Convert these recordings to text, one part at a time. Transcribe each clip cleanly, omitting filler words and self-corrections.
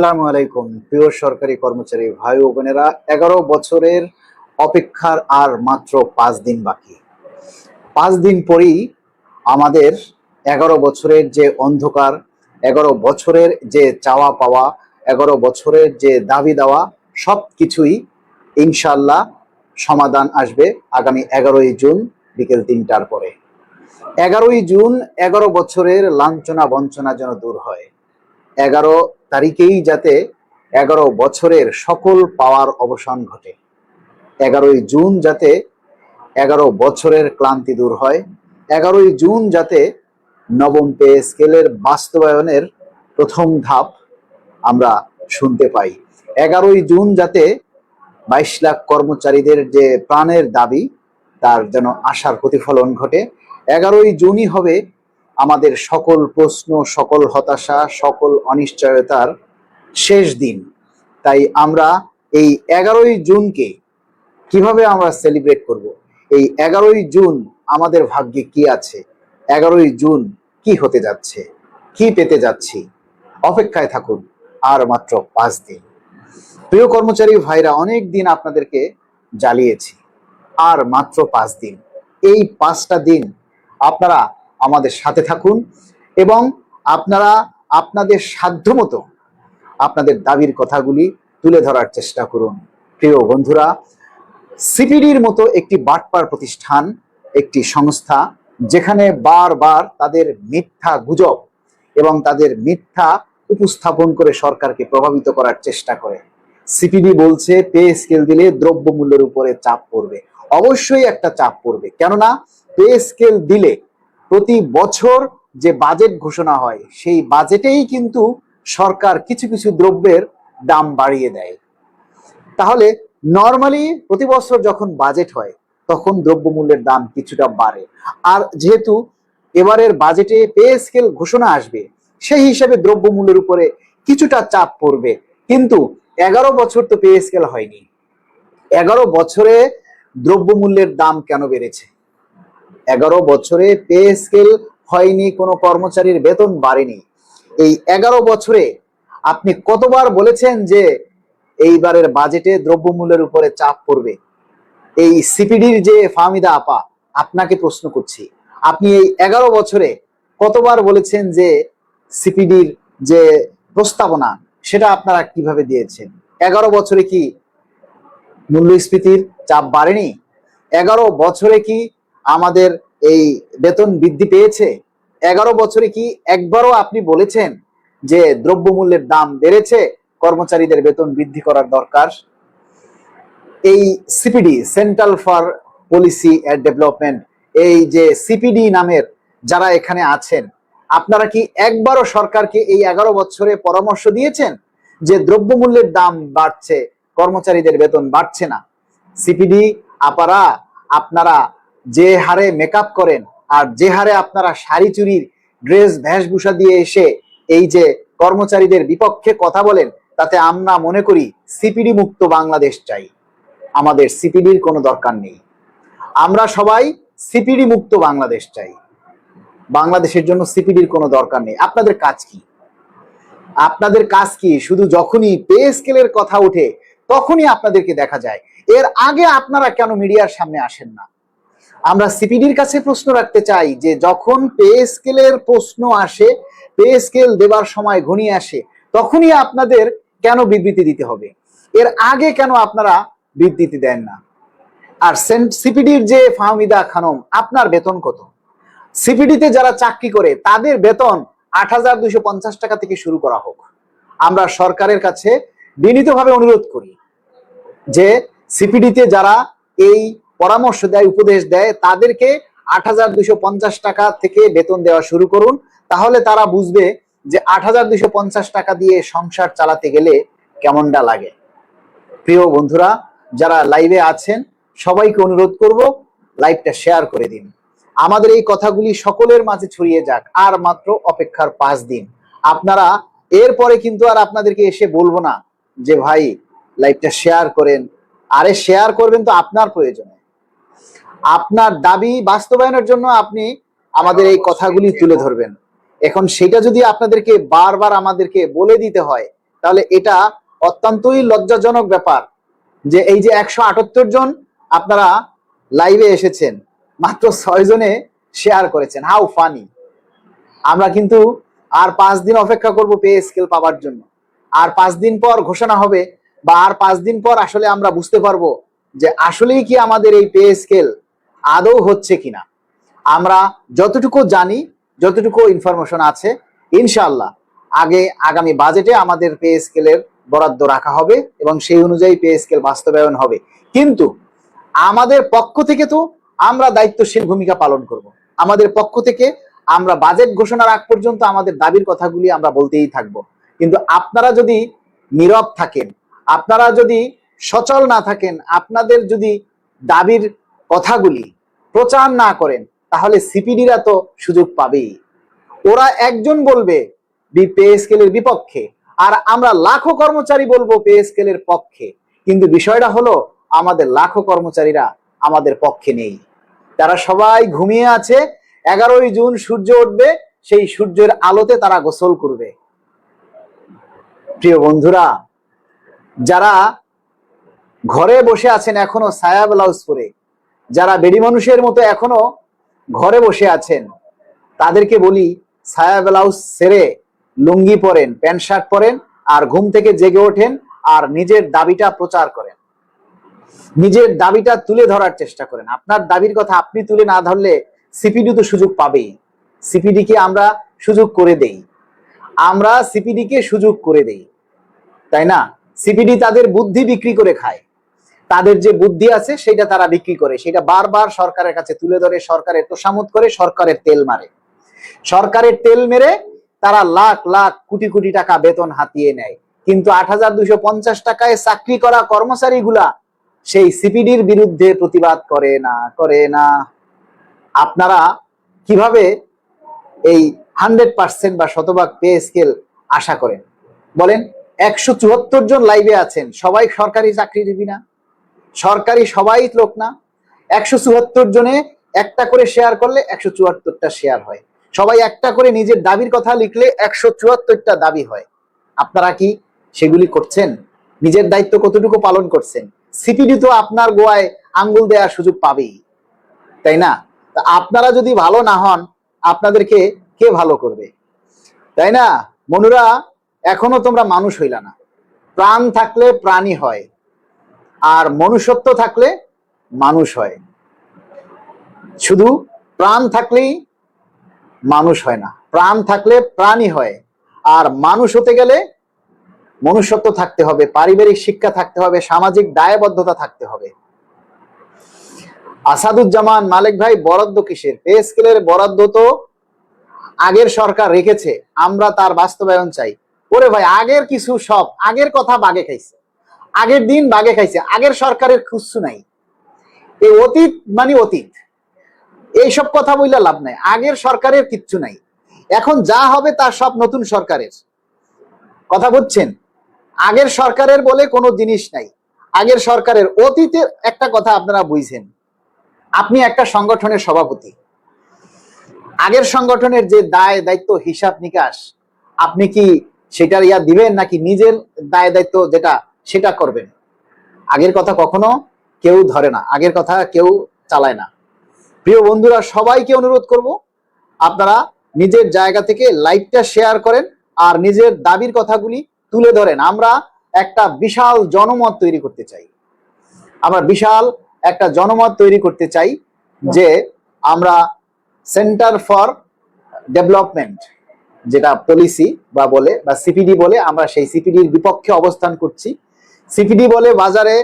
আসসালামু আলাইকুম প্রিয় সরকারি কর্মচারী ভাই ও বোনেরা, 11 বছরের অপেক্ষার আর মাত্র 5 দিন বাকি। 5 দিন পরেই আমাদের 11 বছরের যে অন্ধকার, 11 বছরের যে চাওয়া পাওয়া, 11 বছরের যে দাবি দেওয়া, সব কিছুই ইনশাল্লাহ সমাধান আসবে আগামী 11ই জুন বিকেল 3টার পরে। 11ই জুন 11 বছরের লাঞ্ছনা বঞ্চনা যেন দূর হয়। 11 তারিখেই যাতে 11 বছরের সকল পাওয়ার অবসান ঘটে। 11ই জুন যাতে 11 বছরের ক্লান্তি দূর হয়। 11ই জুন যাতে নবম পে স্কেলের বাস্তবায়নের প্রথম ধাপ আমরা শুনতে পাই। 11ই জুন যাতে 22 লাখ কর্মচারীদের যে প্রাণের দাবি তার যেন আশার প্রতিফলন ঘটে। 11ই জুনই হবে আমাদের সকল প্রশ্ন, সকল হতাশা, সকল অনিশ্চয়তার শেষ দিন। তাই আমরা এই 11ই জুনকে কিভাবে আমরা সেলিব্রেট করব? এই 11ই জুন আমাদের ভাগ্যে কি আছে? 11ই জুন কি হতে যাচ্ছে, কি পেতে যাচ্ছি? অপেক্ষায় থাকুন, আর মাত্র 5 দিন। প্রিয় কর্মচারী ভাইরা, অনেক দিন আপনাদেরকে জ্বালিয়েছি, আর মাত্র 5 দিন। এই 5টা দিন আপনারা আমাদের সাথে থাকুন এবং আপনারা আপনাদের সাধ্যমতো আপনাদের দাবির কথাগুলি তুলে ধরার চেষ্টা করুন। প্রিয় বন্ধুরা, সিপিডির মতো একটি বাটপার প্রতিষ্ঠান, একটি সংস্থা, যেখানে বারবার তাদের মিথ্যা গুজব এবং তাদের মিথ্যা উপস্থাপন করে সরকারকে প্রভাবিত করার চেষ্টা করে। সিপিডি বলছে পে স্কেল দিলে দ্রব্যমূল্যের উপরে চাপ পড়বে। অবশ্যই একটা চাপ পড়বে, কেননা পে স্কেল দিলে প্রতি বছর যে বাজেট ঘোষণা হয় সেই বাজেটেই কিন্তু সরকার কিছু কিছু দ্রব্যের দাম বাড়িয়ে দেয়। তাহলে নর্মালি প্রতি বছর যখন বাজেট হয় তখন দ্রব্যমূল্যের দাম কিছুটা বাড়ে। আর যেহেতু এবারের বাজেটে পে স্কেল ঘোষণা আসবে, সেই হিসাবে দ্রব্যমূল্যের উপরে কিছুটা চাপ পড়বে। কিন্তু 11 বছর তো পে স্কেল হয়নি। 11 বছরে দ্রব্যমূল্যের দাম কেন বেড়েছে? 11 বছরে পে স্কেল হয়নি, কোনো কর্মচারীর বেতন বাড়েনি। এই 11 বছরে আপনি কতবার বলেছেন যে এইবারের বাজেটে দ্রব্যমূল্যের উপরে চাপ পড়বে? এই সিপিডির যে ফাহমিদা আপা, আপনাকে প্রশ্ন করছি, আপনি এই 11 বছরে কতবার বলেছেন যে সিপিডির যে প্রস্তাবনা সেটা আপনারা কিভাবে দিয়েছেন? 11 বছরে কি মূল্যস্ফীতির চাপ বাড়েনি? 11 বছরে কি আমাদের এই বেতন বৃদ্ধি পেয়েছে? 11 বছরে কি একবারও আপনি বলেছেন যে দ্রব্যমূল্যের দাম বেড়েছে, কর্মচারীদের বেতন বৃদ্ধি করার দরকার? এই CPD, central for policy and development, এই যে সিপিডি নামের যারা এখানে আছেন, আপনারা কি একবারও সরকারকে এই 11 বছরে পরামর্শ দিয়েছেন যে দ্রব্যমূল্যের দাম বাড়ছে, কর্মচারীদের বেতন বাড়ছে না? সিপিডি আপারা, আপনারা যে হারে মেকআপ করেন আর যে হারে আপনারা শাড়ি চুরির ড্রেস বেশভূষা দিয়ে এসে এই যে কর্মচারীদের বিপক্ষে কথা বলেন, তাতে আমরা মনে করি সিপিডি মুক্ত বাংলাদেশ চাই। আমাদের সিপিডির কোনো দরকার নেই। আমরা সবাই সিপিডি মুক্ত বাংলাদেশ চাই। বাংলাদেশের জন্য সিপিডির কোনো দরকার নেই। আপনাদের কাজ কি? আপনাদের কাজ কি? শুধু যখনই পে স্কেলের কথা ওঠে তখনই আপনাদেরকে দেখা যায়। এর আগে আপনারা কেন মিডিয়ার সামনে আসেন না? আমরা সিপিডির কাছে প্রশ্ন রাখতে চাই যে যখন পে স্কেলের প্রশ্ন আসে, পে স্কেল দেবার সময় ঘনিয়ে আসে, তখনই আপনাদের কেন বিবৃতি দিতে হবে? এর আগে কেন আপনারা বিবৃতি দেন না? আর সিপিডির যে ফাহমিদা খানম, আপনার বেতন কত? সিপিডিতে যারা চাকরি করে তাদের বেতন 8,250 টাকা থেকে শুরু করা হোক। আমরা সরকারের কাছে বিনীতভাবে অনুরোধ করি যে সিপিডিতে যারা এই পরামর্শ দেয়, উপদেশ দেয়, তাদেরকে 8,250 টাকা থেকে বেতন দেওয়া শুরু করুন। তাহলে তারা বুঝবে যে 8,250 টাকা দিয়ে সংসার চালাতে গেলে কেমনটা লাগে। প্রিয় বন্ধুরা, যারা লাইভে আছেন সবাইকে অনুরোধ করব, লাইভটা শেয়ার করে দিন। আমাদের এই কথাগুলি সকলের মাঝে ছড়িয়ে যাক। আর মাত্র অপেক্ষার 5 দিন। আপনারা এরপরে কিন্তু আর আপনাদেরকে এসে বলবো না যে ভাই লাইভটা শেয়ার করেন। আরে শেয়ার করবেন তো আপনার প্রয়োজনে, আপনার দাবি বাস্তবায়নের জন্য আপনি আমাদের এই কথাগুলি তুলে ধরবেন। এখন সেটা যদি আপনাদেরকে বারবার আমাদেরকে বলে দিতে হয়, তাহলে এটা অত্যন্তই লজ্জাজনক ব্যাপার যে এই যে 178 জন আপনারা লাইভে এসেছেন, মাত্র 6 জনে শেয়ার করেছেন। How funny! আমরা কিন্তু আর 5 দিন অপেক্ষা করব পে স্কেল পাওয়ার জন্য। আর 5 দিন পর ঘোষণা হবে, বা আর 5 দিন পর আসলে আমরা বুঝতে পারবো যে আসলেই কি আমাদের এই পে স্কেল আদৌ হচ্ছে কিনা। আমরা যতটুকু জানি, যতটুকু ইনফরমেশন আছে, ইনশাআল্লাহ আগামী বাজেটে আমাদের পে স্কেলের বরাদ্দ রাখা হবে এবং সেই অনুযায়ী পে স্কেল বাস্তবায়ন হবে। কিন্তু আমাদের পক্ষ থেকে তো আমরা দায়িত্বশীল ভূমিকা পালন করব। আমাদের পক্ষ থেকে আমরা বাজেট ঘোষণার আগ পর্যন্ত আমাদের দাবির কথাগুলি আমরা বলতেই থাকব। কিন্তু আপনারা যদি নীরব থাকেন, আপনারা যদি সচল না থাকেন, আপনাদের যদি দাবির কথাগুলি প্রচার না করেন, তাহলে সিপিডিরা তো সুযোগ পাবেই। ওরা একজন বলবে পে স্কেলের বিপক্ষে, আর আমরা লাখো কর্মচারী বলবো পে স্কেলের পক্ষে। কিন্তু বিষয়টা হলো আমাদের লাখো কর্মচারীরা আমাদের পক্ষে নেই, তারা সবাই ঘুমিয়ে আছে। 11ই জুন সূর্য উঠবে, সেই সূর্যের আলোতে তারা গোসল করবে। প্রিয় বন্ধুরা, যারা ঘরে বসে আছেন এখনো সায়া ব্লাউজ পরে, যারা বেডি মানুষের মতো এখনো ঘরে বসে আছেন, তাদেরকে বলি সায়া ব্লাউজ ছেড়ে লুঙ্গি পরেন, প্যান্ট শার্ট পরেন, আর ঘুম থেকে জেগে ওঠেন আর নিজের দাবিটা প্রচার করেন, নিজের দাবিটা তুলে ধরার চেষ্টা করেন। আপনার দাবির কথা আপনি তুলে না ধরলে সিপিডি তো সুযোগ পাবেই। সিপিডি কে আমরা সুযোগ করে দেই, আমরা সিপিডি কে সুযোগ করে দেই, তাই না? সিপিডি তাদের বুদ্ধি বিক্রি করে খায়, তাদের যে বুদ্ধি আছে সেটা তারা বিক্রি করে, সেটা বারবার সরকারের কাছে তুলে ধরে, সরকারের তোষামত করে, সরকারের তেল মারে। সরকারের তেল মেরে তারা লাখ লাখ কোটি কোটি টাকা বেতন হাতিয়ে নেয়। কিন্তু 8,250 টাকায় চাকরি করা কর্মচারীগুলা সেই সিপিডির বিরুদ্ধে প্রতিবাদ করে না। আপনারা কিভাবে এই 100% বা শতভাগ পে স্কেল আশা করেন বলেন? 174 জন লাইভে আছেন, সবাই সরকারি চাকরিজীবী না? সরকারি সবাই লোক না? 174 জনে একটা করে শেয়ার করলে 174টা শেয়ার হয়। সবাই একটা করে নিজের দাবির কথা লিখলে 174টা দাবি হয়। আপনারা কি সেগুলি করছেন? নিজের দায়িত্ব কতটুকু পালন করছেন? সিপিডি তো আপনার গোয়ায় আঙ্গুল দেওয়ার সুযোগ পাবেই, তাই না? আপনারা যদি ভালো না হন, আপনাদেরকে কে ভালো করবে, তাই না? মনুরা, এখনো তোমরা মানুষ হইলা না। প্রাণ থাকলে প্রাণী হয়, আর মনুষ্যত্ব থাকলে মানুষ হয়। শুধু প্রাণ থাকলেই মানুষ হয় না, প্রাণ থাকলে প্রাণী হয়। আর মানুষ হতে গেলে মনুষ্যত্ব থাকতে হবে, পারিবারিক শিক্ষা থাকতে হবে, সামাজিক দায়বদ্ধতা থাকতে হবে। আসাদুজ্জামান মালিক ভাই, বরাদ্দ কিসের? পে স্কেলের বরাদ্দ তো আগের সরকার রেখেছে, আমরা তার বাস্তবায়ন চাই। ওরে ভাই, আগের কিছু সব আগের কথা বাগে খাইছে, আগের দিন বাগে খাইছে, আগের সরকারের খুঁজছু নাই। এই অতীত মানে অতীত, এইসব কথা বললে লাভ নাই। আগের সরকারের কিচ্ছু নাই, এখন যা হবে তা সব নতুন সরকারের। কথা বুঝছেন? আগের সরকারের বলে কোনো জিনিস নাই। আগের সরকারের অতীতের একটা কথা আপনারা বুঝছেন। আপনি একটা সংগঠনের সভাপতি, আগের সংগঠনের যে দায় দায়িত্ব হিসাব নিকাশ, আপনি কি সেটার দিবেন, নাকি নিজের দায় দায়িত্ব যেটা সেটা করবেন? আগের কথা কখনো কেউ ধরে না, আগের কথা কেউ চালায় না। প্রিয় বন্ধুরা, সবাইকে অনুরোধ করব, আপনারা নিজের জায়গা থেকে লাইভটা শেয়ার করেন আর নিজের দাবির কথাগুলি তুলে ধরেন। আমরা একটা বিশাল জনমত তৈরি করতে চাই, আমরা বিশাল একটা জনমত তৈরি করতে চাই যে আমরা সেন্টার ফর ডেভেলপমেন্ট যেটা পলিসি বা বলে বা সিপিডি বলে, আমরা সেই সিপিডির বিপক্ষে অবস্থান করছি। সিপিডি বলে বাজারে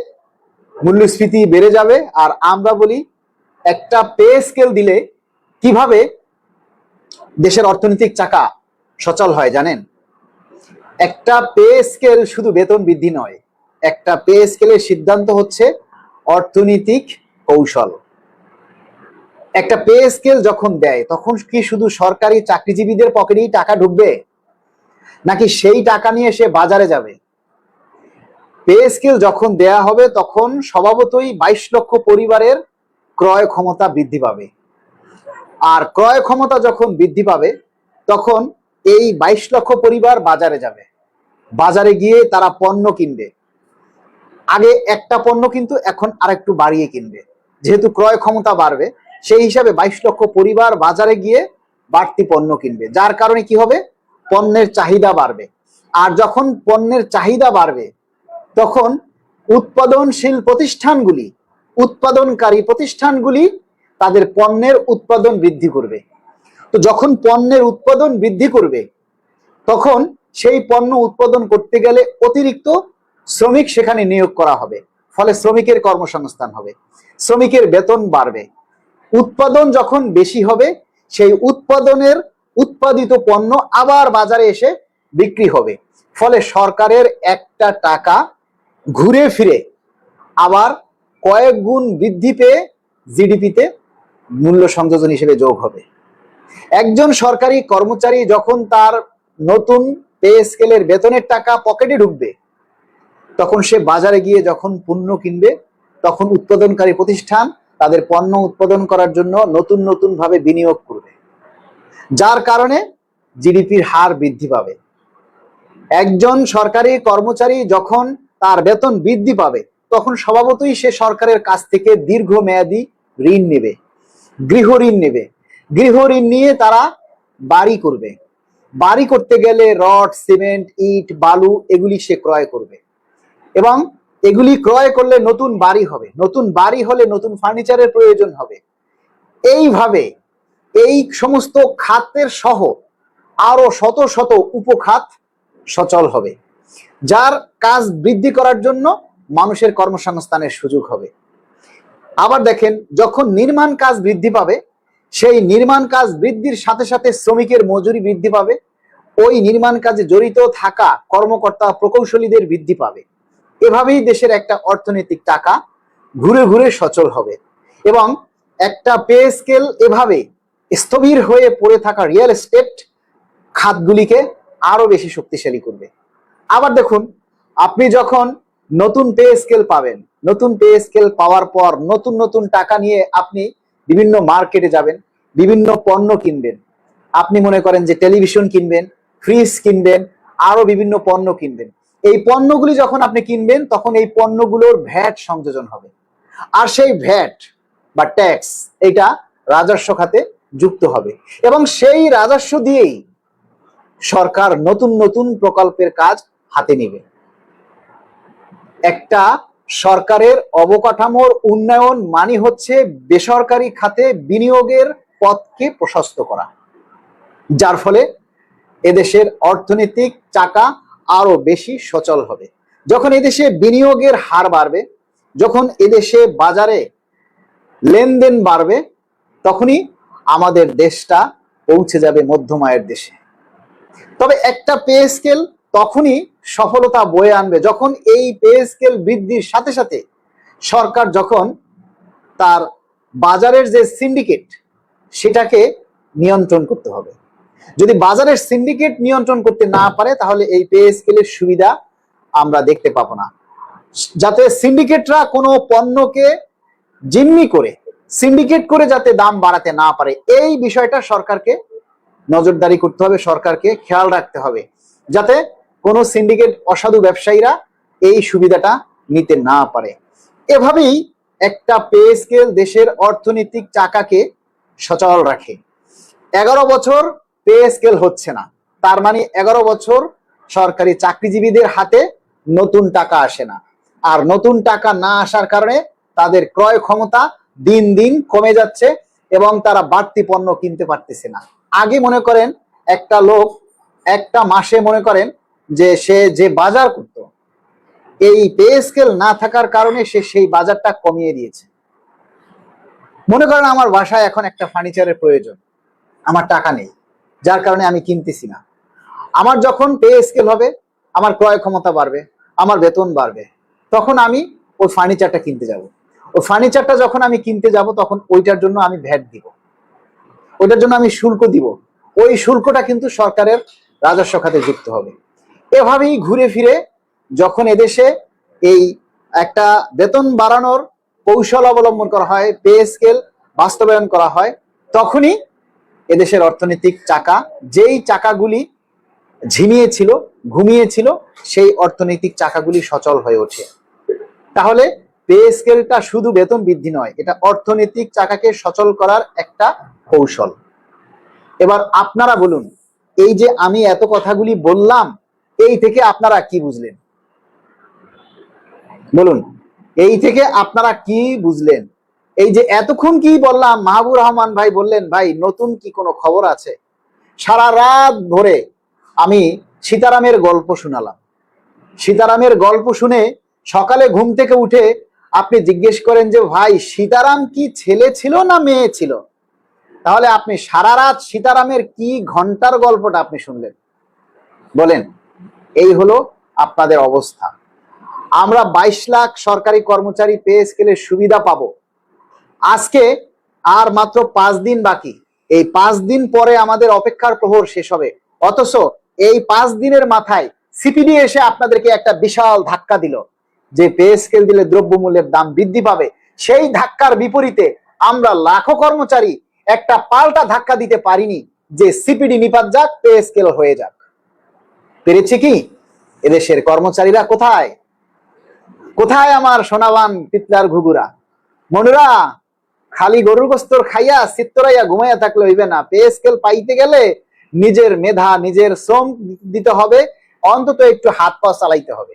মূল্যস্ফীতি বেড়ে যাবে, আর আমরা বলি একটা পে স্কেল দিলে কিভাবে দেশের অর্থনৈতিক চাকা সচল হয় জানেন? একটা পে স্কেল শুধু বেতন বৃদ্ধি নয়, একটা পে স্কেলের সিদ্ধান্ত হচ্ছে অর্থনৈতিক কৌশল। একটা পে স্কেল যখন দেয়, তখন কি শুধু সরকারি চাকরিজীবীদের পকেটেই টাকা ঢুকবে, নাকি সেই টাকা নিয়ে সে বাজারে যাবে? পে স্কেল যখন দেয়া হবে, তখন স্বভাবতই 22 লক্ষ পরিবারের ক্রয় ক্ষমতা বৃদ্ধি পাবে। আর ক্রয় ক্ষমতা যখন বৃদ্ধি পাবে, তখন এই 22 লক্ষ পরিবার বাজারে যাবে। বাজারে গিয়ে তারা পণ্য কিনবে। আগে একটা পণ্য কিন্তু এখন আরেকটু বাড়িয়ে কিনবে, যেহেতু ক্রয় ক্ষমতা বাড়বে সেই হিসাবে 22 লক্ষ পরিবার বাজারে গিয়ে বাড়তি পণ্য কিনবে, যার কারণে কি হবে, পণ্যের চাহিদা বাড়বে। আর যখন পণ্যের চাহিদা বাড়বে তখন উৎপাদনশীল প্রতিষ্ঠানগুলি, উৎপাদনকারী প্রতিষ্ঠানগুলি তাদের পণ্যের উৎপাদন বৃদ্ধি করবে। তো যখন পণ্যের উৎপাদন বৃদ্ধি করবে তখন সেই পণ্য উৎপাদন করতে গেলে অতিরিক্ত শ্রমিক সেখানে নিয়োগ করা হবে, ফলে শ্রমিকের কর্মসংস্থান হবে, শ্রমিকের বেতন বাড়বে। উৎপাদন যখন বেশি হবে সেই উৎপাদনের উৎপাদিত পণ্য আবার বাজারে এসে বিক্রি হবে, ফলে সরকারের একটা টাকা ঘুরে ফিরে আবার কয়েক গুণ বৃদ্ধি পেয়ে জিডিপিতে মূল্য সংযোজন হিসেবে যোগ হবে। একজন সরকারি কর্মচারী যখন তার নতুন পে স্কেলের বেতনের টাকা পকেটে ঢুকবে তখন সে বাজারে গিয়ে যখন পণ্য কিনবে তখন উৎপাদনকারী প্রতিষ্ঠান তাদের পণ্য উৎপাদন করার জন্য নতুন নতুন ভাবে বিনিয়োগ করবে, যার কারণে জিডিপির হার বৃদ্ধি পাবে। একজন সরকারি কর্মচারী যখন তার বেতন বৃদ্ধি পাবে তখন স্বভাবতই সে সরকারের কাছ থেকে দীর্ঘমেয়াদী ঋণ নেবে, গৃহ ঋণ নেবে। গৃহ ঋণ নিয়ে তারা বাড়ি করবে, বাড়ি করতে গেলে রড, সিমেন্ট, ইট, বালু এগুলি সে ক্রয় করবে এবং এগুলি ক্রয় করলে নতুন বাড়ি হবে, নতুন বাড়ি হলে নতুন ফার্নিচারের প্রয়োজন হবে। এইভাবে এই সমস্ত খাতের সহ আরো শত শত উপখাত সচল হবে, যার কাজ বৃদ্ধি করার জন্য মানুষের কর্মসংস্থানের সুযোগ হবে। আবার দেখেন, যখন নির্মাণ কাজ বৃদ্ধি পাবে সেই নির্মাণ কাজ বৃদ্ধির সাথে সাথে শ্রমিকের মজুরি বৃদ্ধি পাবে, ওই নির্মাণ কাজে জড়িত থাকা কর্মকর্তা প্রকৌশলীদের বৃদ্ধি পাবে। এভাবেই দেশের একটা অর্থনৈতিক টাকা ঘুরে ঘুরে সচল হবে এবং একটা পে স্কেল এভাবে স্থবির হয়ে পড়ে থাকা রিয়েল এস্টেট খাতগুলিকে আরো বেশি শক্তিশালী করবে। আবার দেখুন, আপনি যখন নতুন পে স্কেল পাবেন, নতুন পে স্কেল পাওয়ার পর নতুন নতুন টাকা নিয়ে আপনি বিভিন্ন মার্কেটে যাবেন, বিভিন্ন পণ্য কিনবেন। আপনি মনে করেন যে টেলিভিশন কিনবেন, ফ্রিজ কিনবেন, আরো বিভিন্ন পণ্য কিনবেন। এই পণ্যগুলি যখন আপনি কিনবেন তখন এই পণ্যগুলোর ভ্যাট সংযোজন হবে, আর সেই ভ্যাট বা ট্যাক্স এটা রাজস্ব খাতে যুক্ত হবে এবং সেই রাজস্ব দিয়েই সরকার নতুন নতুন প্রকল্পের কাজ হাতে নেবে। একটা সরকারের অবকাঠামোর উন্নয়ন মানে হচ্ছে বেসরকারি খাতে বিনিয়োগের পথকে প্রশস্ত করা, যার ফলে এদেশের অর্থনৈতিক চাকা আরো বেশি সচল হবে। যখন এদেশে বিনিয়োগের হার বাড়বে, যখন এদেশে বাজারে লেনদেন বাড়বে, তখনই আমাদের দেশটা পৌঁছে যাবে মধ্যম আয়ের দেশে। তবে একটা পে স্কেল তখনই সফলতা বয়ে আনবে যখন এই পে স্কেল বৃদ্ধির সাথে সাথে সরকার যখন তার বাজারের যে সিন্ডিকেট সেটাকে নিয়ন্ত্রণ করতে হবে। যদি বাজারের সিন্ডিকেট নিয়ন্ত্রণ করতে না পারে তাহলে এই পে স্কেলের সুবিধা আমরা দেখতে পাবো না। যাতে সিন্ডিকেটরা কোনো পণ্যকে জিম্মি করে, সিন্ডিকেট করে যাতে দাম বাড়াতে না পারে, এই বিষয়টা সরকারকে নজরদারি করতে হবে, সরকারকে খেয়াল রাখতে হবে যাতে কোনো সিন্ডিকেট অসাধু ব্যবসায়ীরা এই সুবিধাটা নিতে না পারে। এভাবেই একটা পে স্কেল দেশের অর্থনৈতিক চাকাকে সচল রাখে। 11 বছর পে স্কেল হচ্ছে না, তার মানে 11 বছর সরকারি চাকরিজীবীদের হাতে নতুন টাকা আসে না, আর নতুন টাকা না আসার কারণে তাদের ক্রয় ক্ষমতা দিন দিন কমে যাচ্ছে এবং তারা বাড়তি পণ্য কিনতে পারতেছে না। আগে মনে করেন একটা লোক একটা মাসে মনে করেন যে সে যে বাজার করত, এই পে স্কেল না থাকার কারণে সে সেই বাজারটা কমিয়ে দিয়েছে। মনে করেন আমার বাসায় এখন একটা ফার্নিচারের প্রয়োজন, আমার টাকা নেই, যার কারণে আমি কিনতেছি না। আমার যখন পে স্কেল হবে, আমার ক্রয় ক্ষমতা বাড়বে, আমার বেতন বাড়বে, তখন আমি ওই ফার্নিচারটা কিনতে যাব। ওই ফার্নিচারটা যখন আমি কিনতে যাব তখন ওইটার জন্য আমি ভ্যাট দিব, ওইটার জন্য আমি শুল্ক দিব। ওই শুল্কটা কিন্তু সরকারের রাজস্ব খাতে যুক্ত হবে। এভাবেই ঘুরে ফিরে যখন এদেশে এই একটা বেতন বাড়ানোর কৌশল অবলম্বন করা হয়, পে স্কেল বাস্তবায়ন করা হয়, তখনই এদেশের অর্থনৈতিক চাকা, যেই চাকাগুলি ঝিমিয়েছিল, ঘুমিয়েছিল, সেই অর্থনৈতিক চাকাগুলি সচল হয়ে ওঠে। তাহলে পে স্কেলটা শুধু বেতন বৃদ্ধি নয়, এটা অর্থনৈতিক চাকাকে সচল করার একটা কৌশল। এবার আপনারা বলুন, এই যে আমি এত কথাগুলি বললাম, এই থেকে আপনারা কি বুঝলেন? বলুন, এই থেকে আপনারা কি বুঝলেন? এই যে এতক্ষণ কি বললাম, মাহবুর রহমান ভাই বললেন, ভাই নতুন কি কোনো খবর আছে? সারা রাত ধরে আমি সীতারামের গল্প শোনালাম। সীতারামের গল্প শুনে সকালে ঘুম থেকে উঠে আপনি জিজ্ঞেস করেন যে ভাই সীতারাম কি ছেলে ছিল না মেয়ে ছিল? তাহলে আপনি সারা রাত সীতারামের কি ঘন্টার গল্পটা আপনি শুনলেন? বলেন, এই হলো আপনাদের অবস্থা। আমরা 22 লাখ সরকারি কর্মচারী পে স্কেলের সুবিধা পাবো। আজকে আর মাত্র 5 দিন বাকি। এই 5 দিন পরে আমাদের অপেক্ষার প্রহর শেষ হবে। অথচ এই 5 দিনের মাথায় সিপিডি এসে আপনাদেরকে একটা বিশাল ধাক্কা দিল যে পে স্কেল দিলে দ্রব্যমূল্যের দাম বৃদ্ধি পাবে। সেই ধাক্কার বিপরীতে আমরা লাখো কর্মচারী একটা পাল্টা ধাক্কা দিতে পারিনি যে সিপিডি নিপাত যাক, পে স্কেল হয়ে যাক। পেরেছি কি? এদেশের কর্মচারীরা কোথায়? কোথায় আমার সোনাবান পিতলার ঘুঘুরা? মনুরা, খালি গরুর গোস্তর খাইয়া চিত্তরাইয়া ঘুমাইয়া থাকলে হইবে না। পে স্কেল পাইতে গেলে নিজের মেধা, নিজের শ্রম দিতে হবে, অন্তত একটু হাত পা চালাইতে হবে।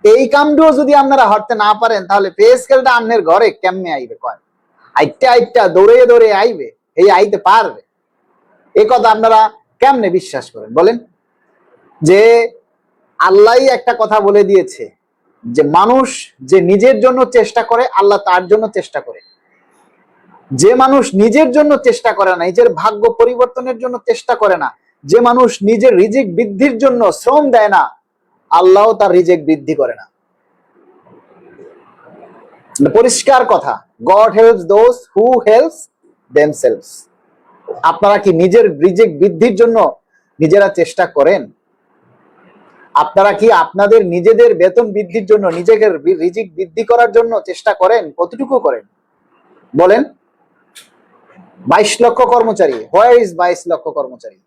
এই কামটাও যদি আপনারা হরতে না পারেন, তাহলে পে স্কেলটা আপনার ঘরে কেমনে আইবে? কয় আইটা আইটা দৌড়ে দৌড়ে আইবে? এই আইতে পারবে? এই কথা আপনারা কেমনে বিশ্বাস করেন বলেন? যে আল্লাহই একটা কথা বলে দিয়েছে যে মানুষ যে নিজের জন্য চেষ্টা করে, আল্লাহ তার জন্য চেষ্টা করে। যে মানুষ নিজের জন্য চেষ্টা করে না, নিজের ভাগ্য পরিবর্তনের জন্য চেষ্টা করে না, যে মানুষ নিজের রিজিক বৃদ্ধির জন্য শ্রম দেয় না, আল্লাহ তার রিজিক বৃদ্ধি করে না। পরিষ্কার কথা, god helps those who helps themselves. আপনারা কি নিজের রিজিক বৃদ্ধির জন্য নিজেরা চেষ্টা করেন? আপনারা কি আপনাদের নিজেদের বেতন বৃদ্ধির জন্য, নিজেদের রিজিক বৃদ্ধি করার জন্য চেষ্টা করেন? কতটুকু করেন বলেন? 22 লক্ষ কর্মচারী, হোয়ার ইজ 22 লক্ষ কর্মচারী?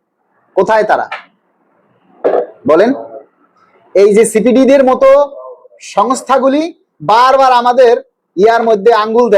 কোথায় তারা বলেন? এই যে সিপিডি দের মতো সংস্থাগুলি বারবার আমাদের ইয়ার মধ্যে আঙ্গুল দেয়।